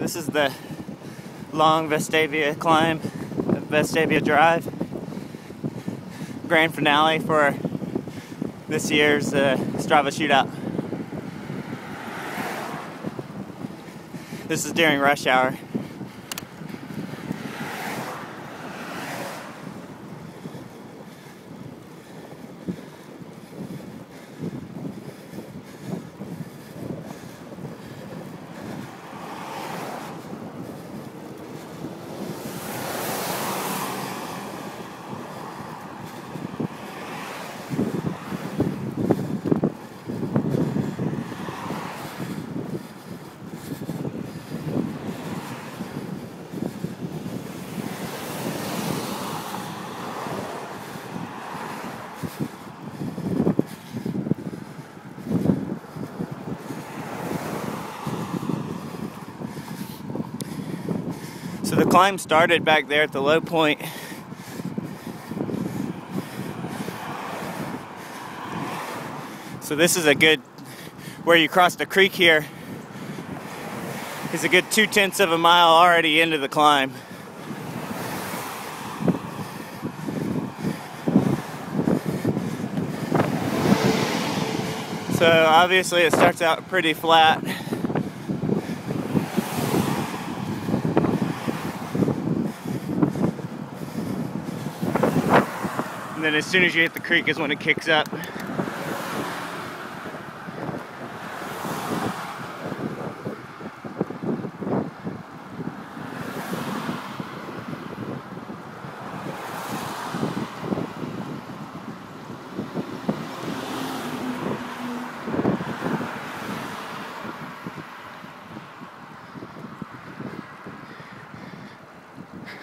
This is the long Vestavia climb, Vestavia Drive. Grand finale for this year's Strava shootout. This is during rush hour. So the climb started back there at the low point. So this is a good, where you cross the creek here, is a good 2/10 of a mile already into the climb. So obviously it starts out pretty flat. And then as soon as you hit the creek is when it kicks up.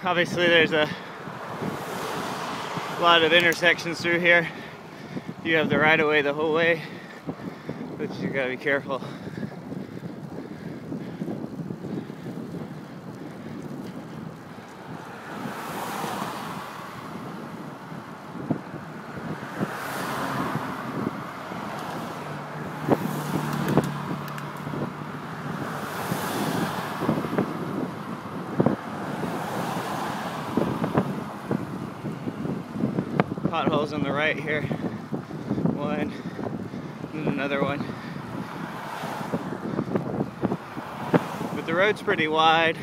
Obviously there's a lot of intersections through here. You have the right of way the whole way, but you gotta be careful. Potholes on the right here. One, and another one. But the road's pretty wide.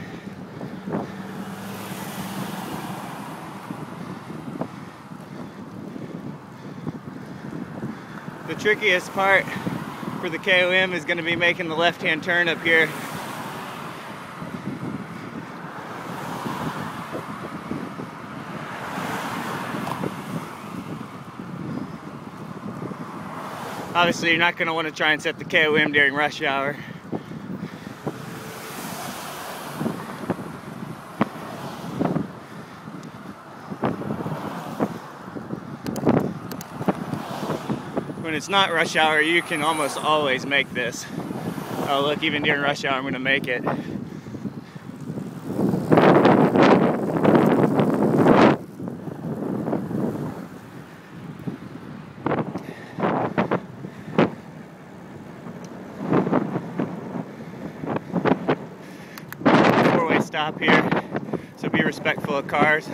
The trickiest part for the KOM is going to be making the left-hand turn up here. Obviously, you're not going to want to try and set the KOM during rush hour. When it's not rush hour, you can almost always make this. Oh look, even during rush hour, I'm going to make it. Stop here, so be respectful of cars.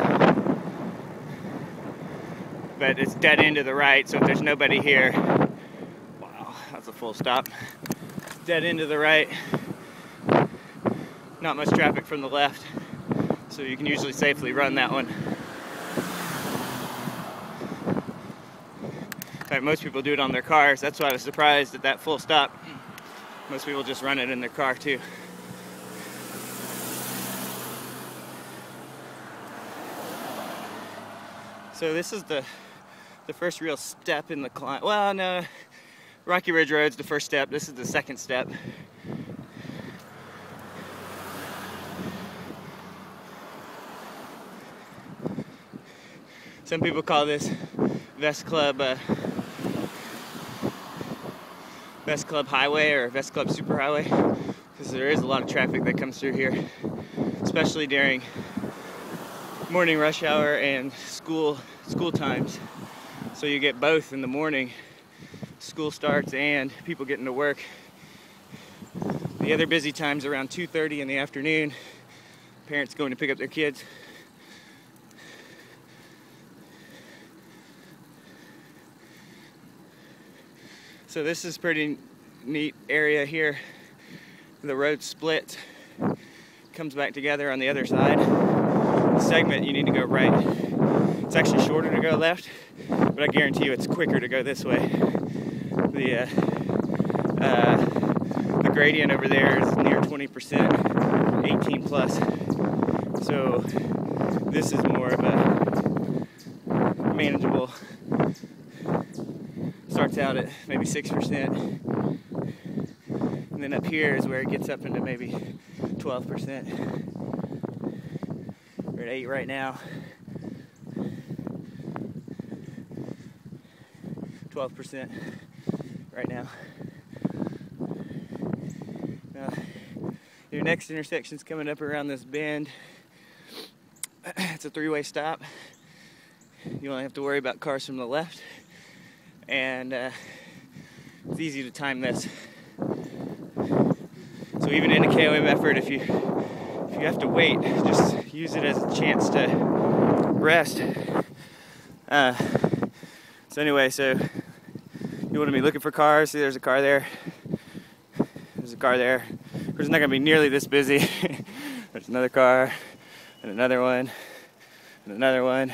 But it's dead end to the right, so if there's nobody here, wow, that's a full stop. Dead end to the right, not much traffic from the left, so you can usually safely run that one. In fact, most people do it on their cars. That's why I was surprised at that full stop. Most people just run it in their car too. So this is the first real step in the climb. Well, no, Rocky Ridge Road's the first step. This is the second step. Some people call this Vest Club Highway or Vest Club Superhighway, because there is a lot of traffic that comes through here, especially during morning rush hour and school times. So you get both in the morning, school starts and people getting to work. The other busy times around 2:30 in the afternoon, parents going to pick up their kids. So this is pretty neat area here. The road splits, comes back together on the other side. The segment you need to go right. It's actually shorter to go left, but I guarantee you it's quicker to go this way. The gradient over there is near 20%, 18 plus. So this is more of a manageable. Starts out at maybe 6%, and then up here is where it gets up into maybe 12%. We're at 8 right now. 12% right now. Now, your next intersection's coming up around this bend. It's a 3-way stop. You only have to worry about cars from the left. And it's easy to time this. So even in a KOM effort, if you have to wait, just use it as a chance to rest. So anyway, so you want to be looking for cars. See, there's a car there. There's a car there. It's not going to be nearly this busy. There's another car, and another one, and another one.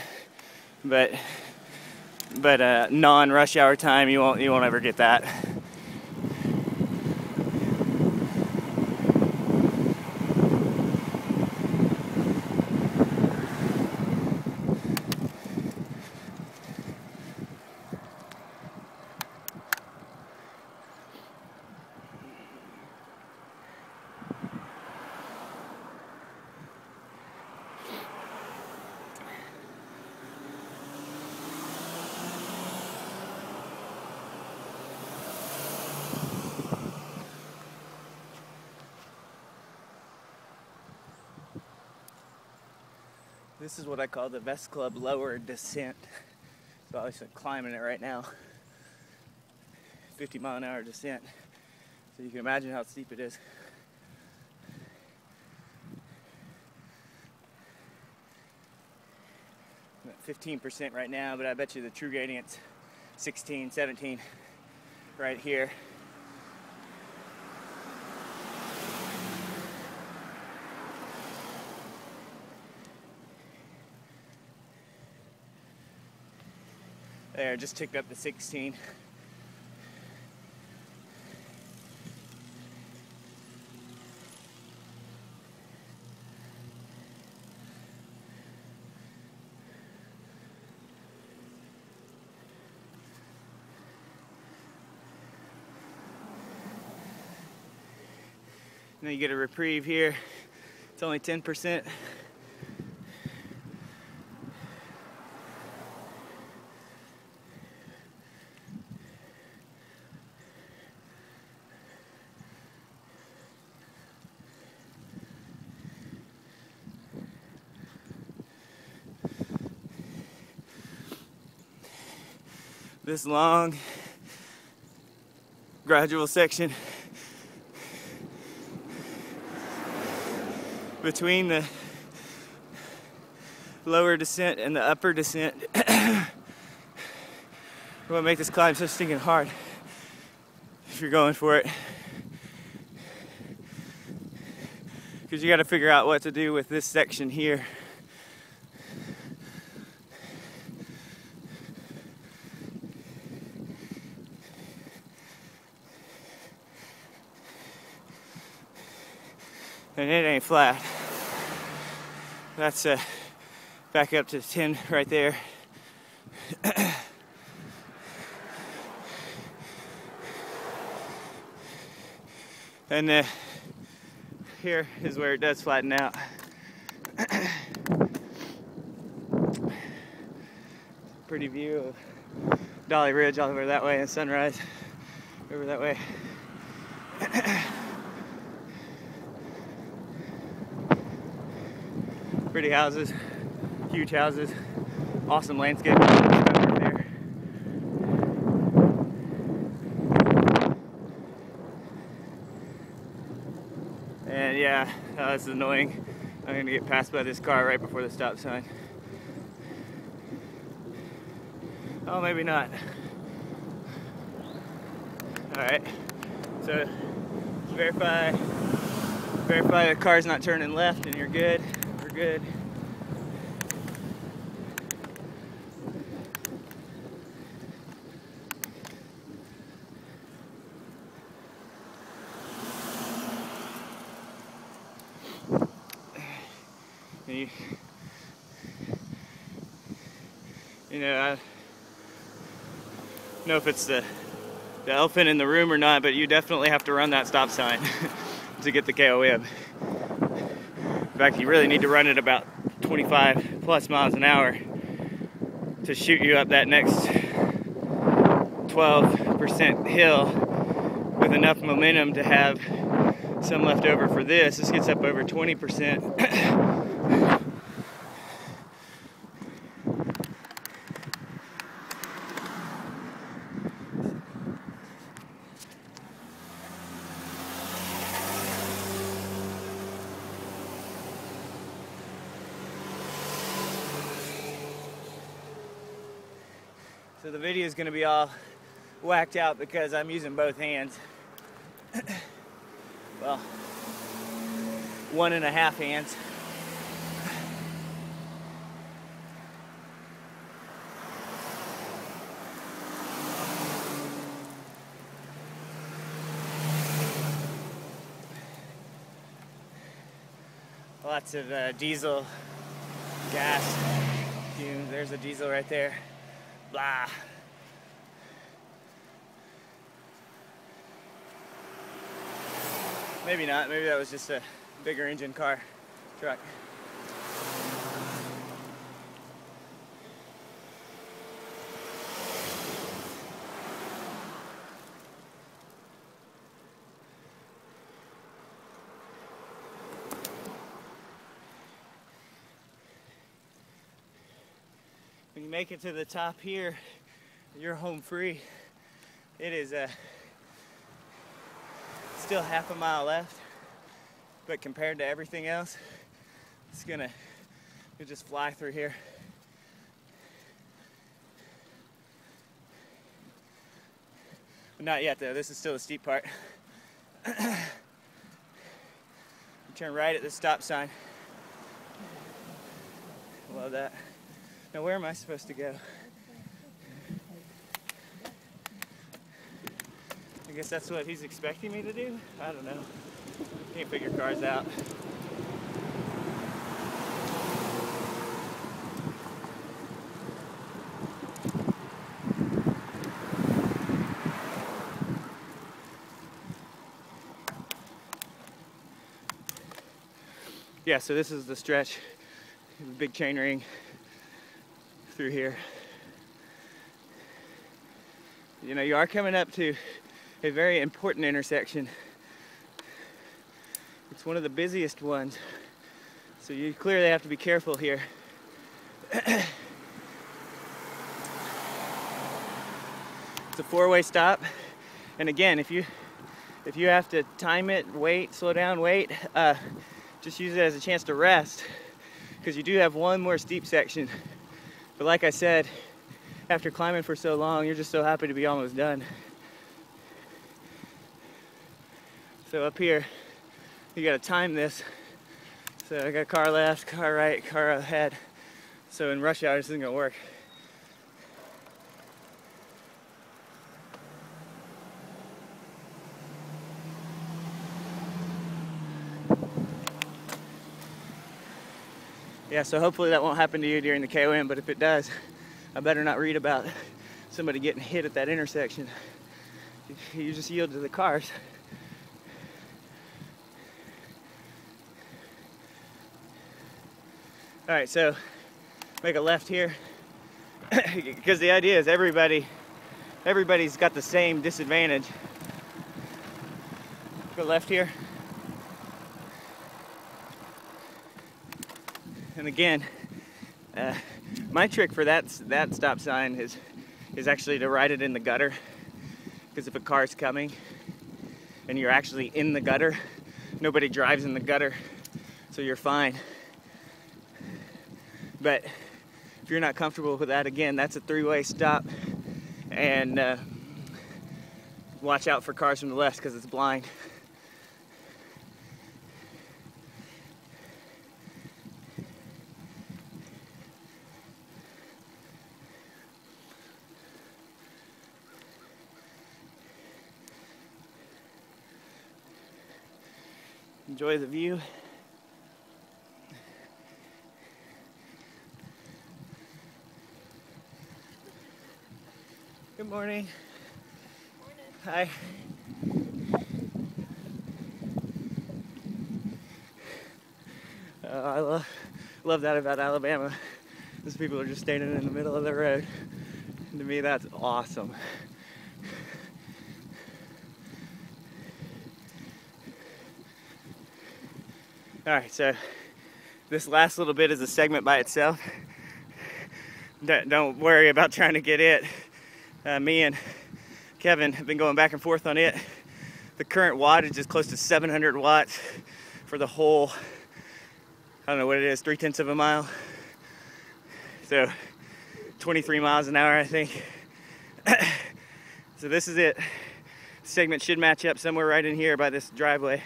But non-rush hour time, you won't ever get that. This is what I call the Vest Club lower descent. So I'm climbing it right now. 50-mile-an-hour descent. So you can imagine how steep it is. I'm at 15% right now, but I bet you the true gradient's 16, 17 right here. There, just ticked up to 16. Now you get a reprieve here. It's only 10%. This long, gradual section between the lower descent and the upper descent will make this climb so stinking hard if you're going for it. Because you got to figure out what to do with this section here. And it ain't flat. That's back up to 10 right there. And here is where it does flatten out. Pretty view of Dolly Ridge all over that way and Sunrise over that way. Pretty houses, huge houses, awesome landscape over there. Yeah, that's annoying. I'm gonna get passed by this car right before the stop sign. Oh, maybe not. Alright, so verify the car's not turning left and you're good. We're good. You know, I don't know if it's the elephant in the room or not, but you definitely have to run that stop sign to get the KOM. In fact, you really need to run it about 25 plus miles an hour to shoot you up that next 12% hill with enough momentum to have some left over for this. This gets up over 20%. So the video is going to be all whacked out because I'm using both hands. Well, 1.5 hands. Lots of diesel, gas fumes. There's a diesel right there. Blah. Maybe not. Maybe that was just a bigger engine car, truck. When you make it to the top here, you're home free. It is still half a mile left, but compared to everything else, you'll just fly through here. But not yet though, this is still the steep part. You turn right at the stop sign. Love that. Now where am I supposed to go? I guess that's what he's expecting me to do? I don't know. Can't figure cars out. Yeah, so this is the stretch. Big chain ring through here. You know, you are coming up to a very important intersection. It's one of the busiest ones, so you clearly have to be careful here. It's a four-way stop, and again, if you have to time it, wait, slow down, wait, just use it as a chance to rest, because you do have one more steep section. But like I said, after climbing for so long, you're just so happy to be almost done. So up here, you gotta time this. So I got car left, car right, car ahead. So in rush hour, this isn't gonna work. Yeah, so hopefully that won't happen to you during the KOM, but if it does, I better not read about somebody getting hit at that intersection. You just yield to the cars. All right, so make a left here, because the idea is everybody's got the same disadvantage. Go left here. And again, my trick for that stop sign is actually to write it in the gutter, because if a car's coming and you're actually in the gutter, nobody drives in the gutter, so you're fine. But if you're not comfortable with that, again, that's a 3-way stop, and watch out for cars from the left because it's blind. Enjoy the view. Good morning. Hi. I love that about Alabama. These people are just standing in the middle of the road. And to me, that's awesome. All right, so this last little bit is a segment by itself. Don't worry about trying to get it. Me and Kevin have been going back and forth on it. The current wattage is close to 700 watts for the whole, I don't know what it is, 0.3 of a mile. So 23 miles an hour, I think. So this is it. The segment should match up somewhere right in here by this driveway.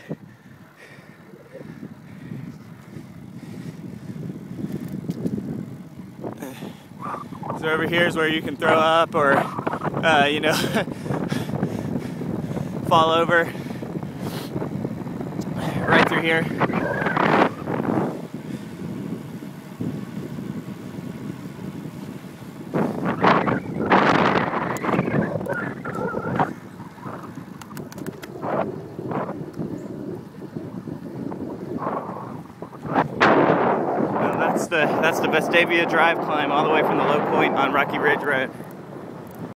So over here is where you can throw up or, fall over. Right through here. That's the Vestavia Drive climb all the way from the low point on Rocky Ridge Road.